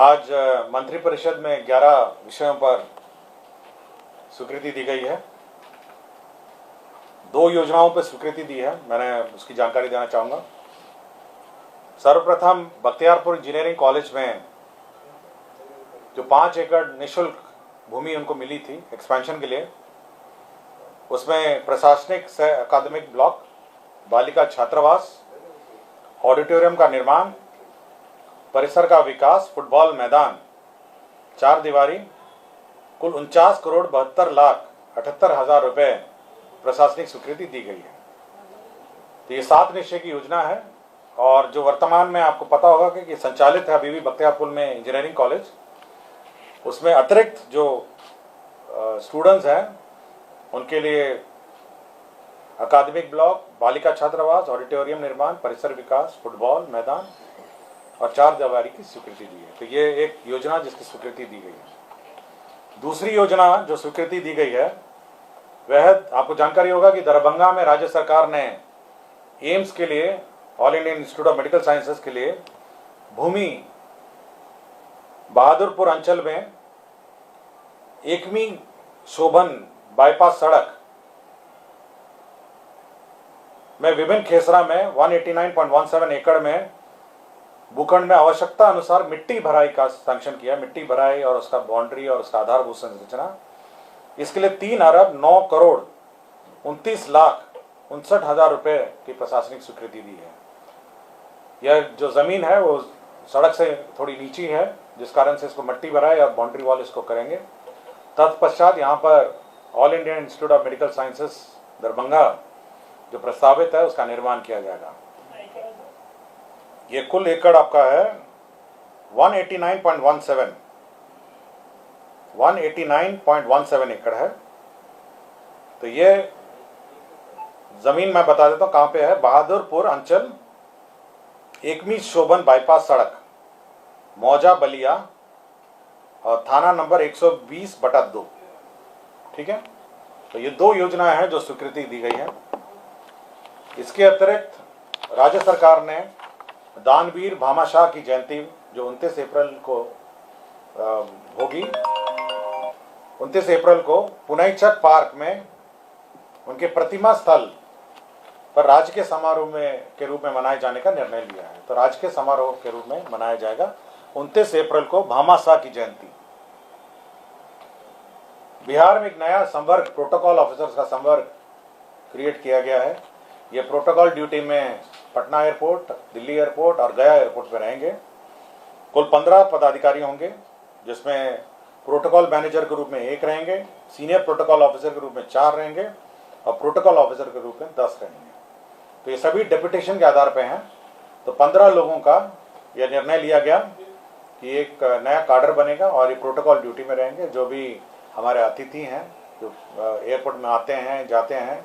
आज मंत्रिपरिषद में 11 विषयों पर स्वीकृति दी गई है। 2 योजनाओं पर स्वीकृति दी है, मैंने उसकी जानकारी देना चाहूँगा। सर्वप्रथम बख्तियारपुर इंजीनियरिंग कॉलेज में जो 5 एकड़ निःशुल्क भूमि उनको मिली थी एक्सपेंशन के लिए, उसमें प्रशासनिक सह अकादमिक ब्लॉक, बालिका छात्रावास, ऑडिटोरियम का निर्माण, परिसर का विकास, फुटबॉल मैदान, 4 दीवारी, कुल 49 करोड़ 72,78,000 रुपए प्रशासनिक स्वीकृति दी गई है। तो ये 7 निश्चय की योजना है और जो वर्तमान में आपको पता होगा कि संचालित है अभी भी बख्तियारपुर में इंजीनियरिंग कॉलेज, उसमें अतिरिक्त जो स्टूडेंट्स हैं उनके लिए अकादमिक ब्लॉक, बालिका छात्रावास, ऑडिटोरियम निर्माण, परिसर विकास, फुटबॉल मैदान और 4 दीवारी की स्वीकृति दी है। तो ये एक योजना जिसकी स्वीकृति दी गई है। दूसरी योजना जो स्वीकृति दी गई है वह आपको जानकारी होगा कि दरभंगा में राज्य सरकार ने एम्स के लिए, all Indian institute of medical sciences के लिए भूमि बहादुरपुर अंचल में एकमी शोभन बाईपास सड़क में विभिन्न खेसरा में 189.17 एकड़ में भूखंड में आवश्यकता अनुसार मिट्टी भराई का सैंक्शन किया। मिट्टी भराई और उसका बाउंड्री और उसका आधारभूत संरचना, इसके लिए 3,09,29,59,000 रुपए की प्रशासनिक स्वीकृति दी है। यह जो जमीन है वो सड़क से थोड़ी नीची है, जिस कारण से इसको मिट्टी भराई और बाउंड्री वॉल इसको करेंगे। तत्पश्चात यहाँ पर all Indian institute of medical sciences Darbhanga जो प्रस्तावित है उसका निर्माण किया जाएगा। ये कुल एकड़ आपका है 189.17 एकड़ है। तो ये जमीन मैं बता देता हूं कहां पे है। बहादुरपुर अंचल, एकमी शोभन बाईपास सड़क, मौजा बलिया और थाना नंबर 120/2। ठीक है, तो ये 2 योजनाएं हैं जो स्वीकृति दी गई है। इसके अतिरिक्त राज्य सरकार ने दानवीर भामाशाह की जयंती जो 29 अप्रैल को होगी, 29 अप्रैल को पुनईचक पार्क में उनके प्रतिमा स्थल पर राजकीय समारोह के रूप में मनाए जाने का निर्णय लिया है। तो राजकीय समारोह के रूप में मनाया जाएगा 29 अप्रैल को भामाशाह की जयंती। बिहार में एक नया संवर्ग, प्रोटोकॉल ऑफिसर्स का संवर्ग क्रिएट किया गया है। ये प्रोटोकॉल ड्यूटी में पटना एयरपोर्ट, दिल्ली एयरपोर्ट और गया एयरपोर्ट पर रहेंगे। कुल 15 पदाधिकारी होंगे, जिसमें प्रोटोकॉल मैनेजर के रूप में 1 रहेंगे, सीनियर प्रोटोकॉल ऑफिसर के रूप में 4 रहेंगे और प्रोटोकॉल ऑफिसर के रूप में 10 रहेंगे। तो ये सभी डेपुटेशन के आधार पर हैं। तो 15 लोगों का यह निर्णय लिया गया कि एक नया काडर बनेगा और ये प्रोटोकॉल ड्यूटी में रहेंगे। जो भी हमारे अतिथि हैं जो एयरपोर्ट में आते हैं जाते हैं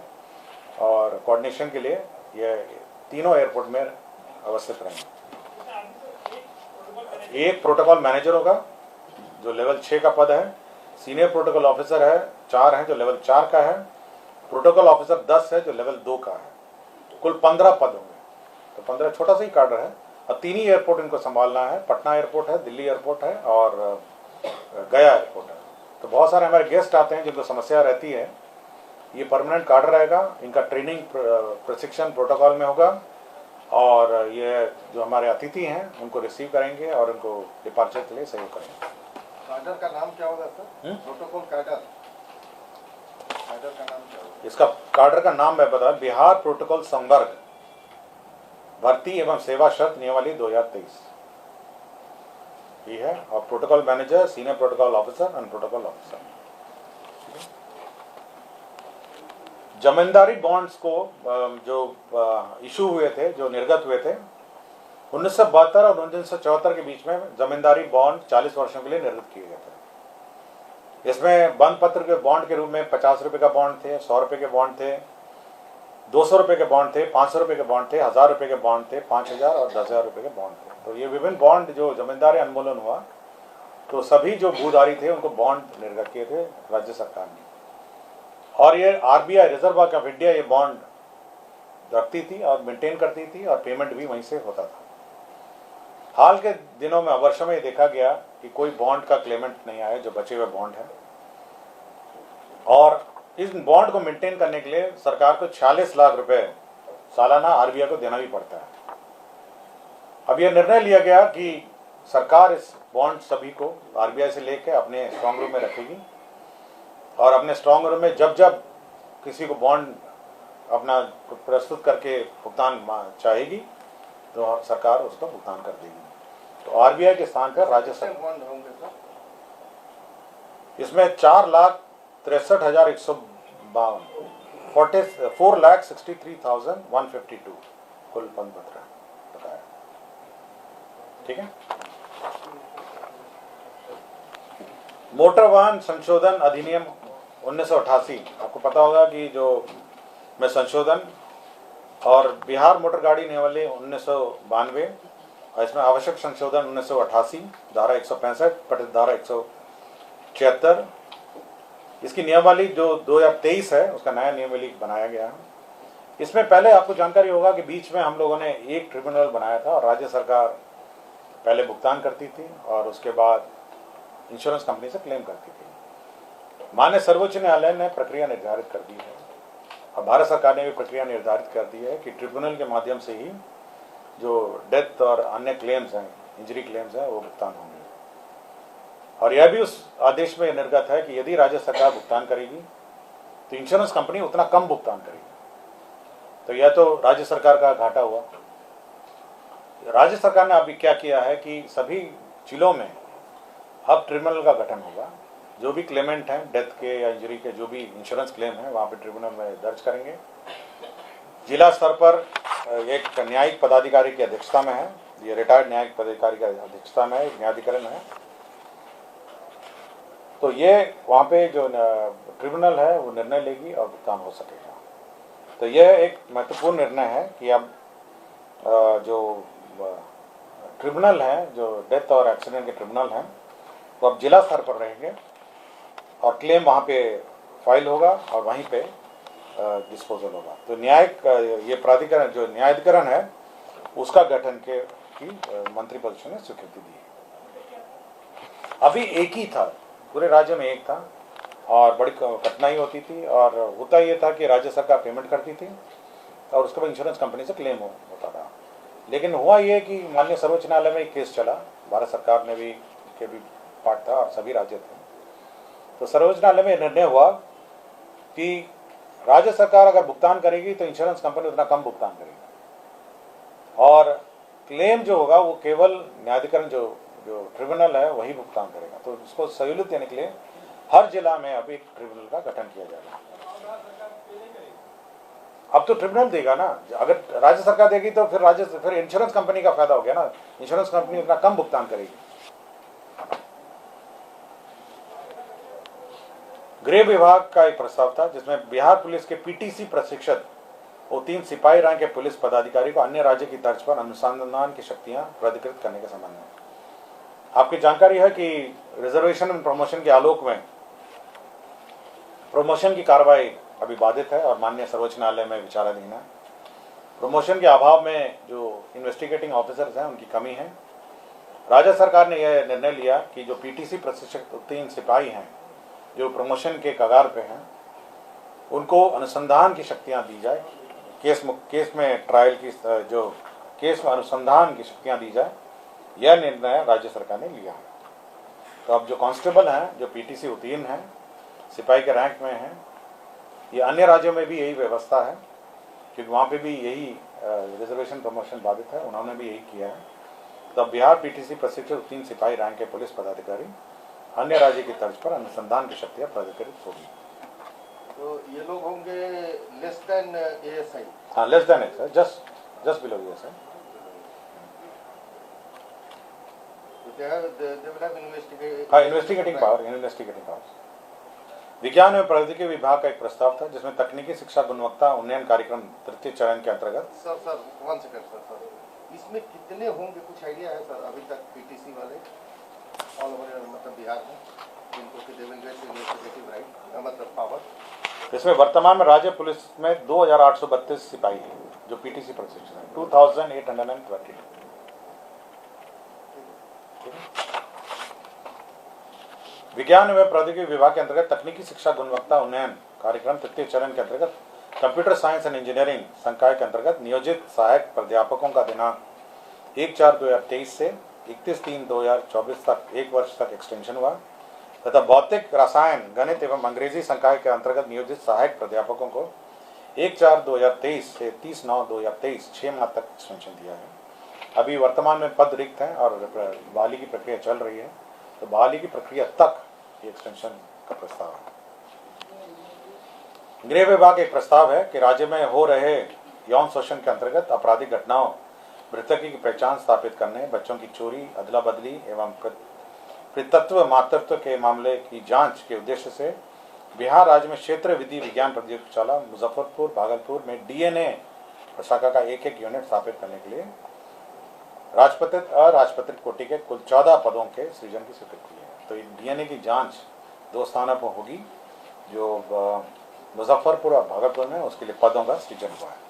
और कोऑर्डिनेशन के लिए ये तीनों एयरपोर्ट में अवस्थित रहेंगे। एक प्रोटोकॉल मैनेजर होगा जो लेवल 6 का पद है, सीनियर प्रोटोकॉल ऑफिसर है 4 हैं जो लेवल 4 का है, प्रोटोकॉल ऑफिसर 10 है जो लेवल 2 का है। कुल 15 पद होंगे। तो 15 छोटा सा ही काडर है और 3 ही एयरपोर्ट इनको संभालना है। पटना एयरपोर्ट है, दिल्ली एयरपोर्ट है और गया एयरपोर्ट है। तो बहुत सारे हमारे गेस्ट आते हैं जिनको समस्या रहती है। ये परमानेंट काडर रहेगा, इनका ट्रेनिंग प्रशिक्षण प्रोटोकॉल में होगा और ये जो हमारे अतिथि हैं उनको रिसीव करेंगे और उनको डिपार्चर के लिए सहयोग करेंगे। काडर का नाम क्या होगा सर? प्रोटोकॉल काडर का नाम क्या होगा? इसका काडर का नाम मैं बता, बिहार प्रोटोकॉल संवर्ग भर्ती एवं सेवा शर्त नियमावली 2023 ये है। और protocol manager, senior protocol officer और प्रोटोकॉल ऑफिसर। जमींदारी बॉन्ड्स को जो इशू हुए थे, जो निर्गत हुए थे 1972 और 1974 के बीच में, जमींदारी बॉन्ड 40 वर्षों के लिए निर्गत किए गए थे। इसमें बंद पत्र के बॉन्ड के रूप में 50 रुपए का बॉन्ड थे, 100 रुपए के बॉन्ड थे, 200 रुपए के बॉन्ड थे, 500 रुपए के बॉन्ड थे, 1000 रुपए के बॉन्ड थे, 5000 और 10,000 रुपए के बॉन्ड थे। तो ये विभिन्न बॉन्ड जो जमींदारी अनुमोलन हुआ तो सभी जो भूधारी थे उनको बॉन्ड निर्गत किए थे राज्य सरकार ने। और ये RBI, reserve bank of India, ये बॉन्ड रखती थी और मेंटेन करती थी और पेमेंट भी वहीं से होता था। हाल के दिनों में वर्षों में देखा गया कि कोई बॉन्ड का क्लेमेंट नहीं आया जो बचे हुए बॉन्ड है, और इस बॉन्ड को मेंटेन करने के लिए सरकार को 46 लाख रुपए सालाना आरबीआई को देना भी पड़ता है। अब यह निर्णय लिया गया कि सरकार इस बॉन्ड सभी को आरबीआई से लेकर अपने स्ट्रांग रूम में रखेगी, और अपने स्ट्रांग रूम में जब जब किसी को बॉन्ड अपना प्रस्तुत करके भुगतान चाहेगी तो सरकार उसका भुगतान कर देगी। तो आरबीआई के स्थान पर राज्य सरकार बॉन्ड होंगे सर? इसमें 4,63,152 4,63,152 कुल बंद पत्र बताया। ठीक है। मोटर वाहन संशोधन अधिनियम 1988, आपको पता होगा कि जो में संशोधन और बिहार मोटर गाड़ी नियमावली 1992 और इसमें आवश्यक संशोधन 1988 धारा 165 पठित धारा 176, इसकी नियमावली जो 2023 है उसका नया नियमावली बनाया गया है। इसमें पहले आपको जानकारी होगा कि बीच में हम लोगों ने एक ट्रिब्यूनल बनाया था और राज्य सरकार पहले भुगतान करती थी और उसके बाद इंश्योरेंस कंपनी से क्लेम करती थी। माननीय सर्वोच्च न्यायालय ने प्रक्रिया निर्धारित कर दी है और भारत सरकार ने भी प्रक्रिया निर्धारित कर दी है कि ट्रिब्यूनल के माध्यम से ही जो डेथ और अन्य क्लेम्स हैं, इंजरी क्लेम्स हैं, वो भुगतान होंगे। और यह भी उस आदेश में निर्गत है कि यदि राज्य सरकार भुगतान करेगी तो इंश्योरेंस कंपनी उतना कम भुगतान करेगी। तो यह तो राज्य सरकार का घाटा हुआ। राज्य सरकार ने अभी क्या किया है कि सभी जिलों में अब ट्रिब्यूनल का गठन होगा। जो भी क्लेमेंट हैं डेथ के या इंजरी के, जो भी इंश्योरेंस क्लेम है वहाँ पे ट्रिब्यूनल में दर्ज करेंगे। जिला स्तर पर एक न्यायिक पदाधिकारी की अध्यक्षता में है, ये रिटायर्ड न्यायिक पदाधिकारी की अध्यक्षता में एक न्यायाधिकरण है। तो ये वहाँ पे जो ट्रिब्यूनल है वो निर्णय लेगी और भुगतान हो सकेगा। तो यह एक महत्वपूर्ण निर्णय है कि अब जो ट्रिब्यूनल हैं, जो डेथ और एक्सीडेंट के ट्रिब्यूनल हैं, वो अब जिला स्तर पर रहेंगे और क्लेम वहाँ पे फाइल होगा और वहीं पे डिस्पोजल होगा। तो न्यायिक ये प्राधिकरण जो न्यायाधिकरण है उसका गठन की मंत्रिपरिषद ने स्वीकृति दी है। अभी एक ही था, पूरे राज्य में एक था और बड़ी कठिनाई होती थी और होता ये था कि राज्य सरकार पेमेंट करती थी और उसके बाद इंश्योरेंस कंपनी से क्लेम होता था। लेकिन हुआ ये कि माननीय सर्वोच्च न्यायालय में एक केस चला, भारत सरकार ने भी के भी पार्ट था और सभी राज्य थे। तो सर्वोच्च न्यायालय में निर्णय हुआ कि राज्य सरकार अगर भुगतान करेगी तो इंश्योरेंस कंपनी उतना कम भुगतान करेगी और क्लेम जो होगा वो केवल न्यायाधिकरण जो ट्रिब्यूनल है वही भुगतान करेगा। तो इसको सहूलियत देने के लिए हर जिला में अब एक ट्रिब्यूनल का गठन किया जाएगा। अब तो ट्रिब्यूनल देगा ना, अगर राज्य सरकार देगी तो फिर इंश्योरेंस कंपनी का फायदा हो गया ना, इंश्योरेंस कंपनी उतना कम भुगतान करेगी। गृह विभाग का एक प्रस्ताव था जिसमें बिहार पुलिस के पीटीसी प्रशिक्षित और 3 सिपाही रैंक के पुलिस पदाधिकारी को अन्य राज्य की तर्ज पर अनुसंधान की शक्तियां प्राधिकृत करने के संबंध में आपकी जानकारी है कि रिजर्वेशन एंड प्रमोशन के आलोक में प्रमोशन की कार्रवाई अभी बाधित है और माननीय सर्वोच्च न्यायालय में विचाराधीन है। प्रमोशन के अभाव में जो इन्वेस्टिगेटिंग ऑफिसर्स हैं उनकी कमी है। राज्य सरकार ने यह निर्णय लिया कि जो पीटीसी प्रशिक्षित 3 सिपाही हैं जो प्रमोशन के कगार पे हैं उनको अनुसंधान की शक्तियां दी जाए, केस में ट्रायल की जो केस में अनुसंधान की शक्तियां दी जाए, यह निर्णय राज्य सरकार ने लिया है। तो अब जो कांस्टेबल हैं जो पीटीसी उत्तीर्ण हैं, सिपाही के रैंक में हैं, ये अन्य राज्यों में भी यही व्यवस्था है क्योंकि वहाँ पे भी यही रिजर्वेशन प्रमोशन बाधित है, उन्होंने भी यही किया है। तो अब बिहार पीटीसी प्रशिक्षित 3 सिपाही रैंक के पुलिस पदाधिकारी अन्य राज्य की तर्ज पर अनुसंधान की शक्तियां प्राधिकृत होगी। तो ये लोग होंगे लेस देन एएसआई? हाँ, less than ASI, just below ASI. हाँ, इन्वेस्टिगेटिंग पावर। विज्ञान एवं प्रौद्योगिकी विभाग का एक प्रस्ताव था जिसमें तकनीकी शिक्षा गुणवत्ता उन्नयन कार्यक्रम 3य चरण के अंतर्गत। सर 1 सेकंड सर, इसमें कितने होंगे, कुछ आइडिया है सर अभी तक पीटीसी वाले ऑल ओवर मतलब बिहार में जिनको कि they will get investigative right मतलब पावर? इसमें वर्तमान में राज्य पुलिस में 2832 सिपाही हैं जो पीटीसी प्रशिक्षित हैं, 2832। ठीक है। विज्ञान एवं प्रौद्योगिकी विभाग के अंतर्गत तकनीकी शिक्षा गुणवत्ता उन्नयन कार्यक्रम तृतीय चरण के अंतर्गत कंप्यूटर साइंस एंड इंजीनियरिंग संकाय के अंतर्गत नियोजित सहायक प्राध्यापकों का दिनांक 1/4/2023 से 31/3/2024 तक 1 वर्ष तक एक्सटेंशन हुआ तथा भौतिक रसायन गणित एवं अंग्रेजी संकाय के अंतर्गत नियोजित सहायक प्राध्यापकों को 1/4/2023 से 30/9/2023 6 माह तक एक्सटेंशन दिया है। अभी वर्तमान में पद रिक्त हैं और बहाली की प्रक्रिया चल रही है, तो बहाली की प्रक्रिया तक ये एक्सटेंशन का प्रस्ताव है। गृह विभाग एक प्रस्ताव है कि राज्य में हो रहे यौन शोषण के अंतर्गत आपराधिक घटनाओं, मृतकी की पहचान स्थापित करने, बच्चों की चोरी, अदला बदली एवं पितृत्व मातृत्व के मामले की जांच के उद्देश्य से बिहार राज्य में क्षेत्र विधि विज्ञान प्रयोगशाला मुजफ्फरपुर, भागलपुर में डीएनए शाखा का एक यूनिट स्थापित करने के लिए राजपत्रित अराजपत्रित कोटि के कुल 14 पदों के सृजन की स्वीकृति है। तो डीएनए की जांच 2 स्थानों पर होगी, जो मुजफ्फरपुर और भागलपुर में, उसके लिए पदों का सृजन हुआ है।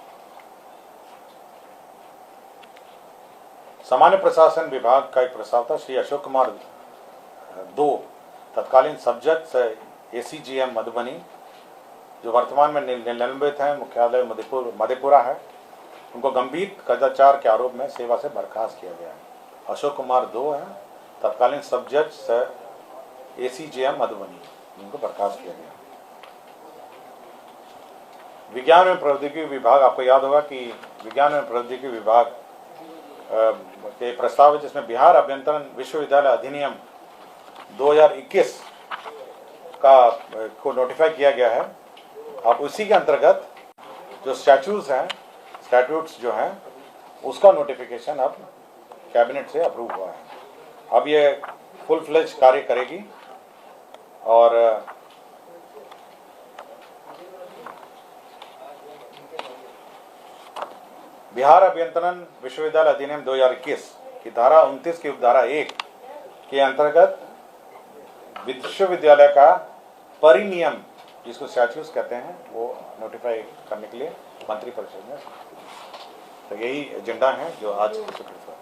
सामान्य प्रशासन विभाग का एक प्रस्ताव था। श्री अशोक कुमार 2 तत्कालीन सब जज एसीजीएम मधुबनी, जो वर्तमान में निलंबित हैं, मुख्यालय मधेपुरा है, उनको गंभीर कदाचार के आरोप में सेवा से बर्खास्त किया गया है। अशोक कुमार 2 है, तत्कालीन सब जज एसीजीएम मधुबनी, उनको बर्खास्त किया गया। विज्ञान एवं प्रौद्योगिकी विभाग, आपको याद होगा कि विज्ञान एवं प्रौद्योगिकी विभाग के प्रस्ताव है जिसमें बिहार अभियंत्रण विश्वविद्यालय अधिनियम 2021 को नोटिफाई किया गया है। अब उसी के अंतर्गत जो स्टैट्यूट्स जो हैं उसका नोटिफिकेशन अब कैबिनेट से अप्रूव हुआ है। अब ये फुल फ्लेज कार्य करेगी और बिहार अभियंत्रण विश्वविद्यालय अधिनियम 2021 की धारा 29 की उपधारा 1 के अंतर्गत विश्वविद्यालय का परिनियम, जिसको स्टैट्यूट्स कहते हैं, वो नोटिफाई करने के लिए मंत्रिपरिषद में, तो यही एजेंडा है जो आज स्वीकृत हुआ।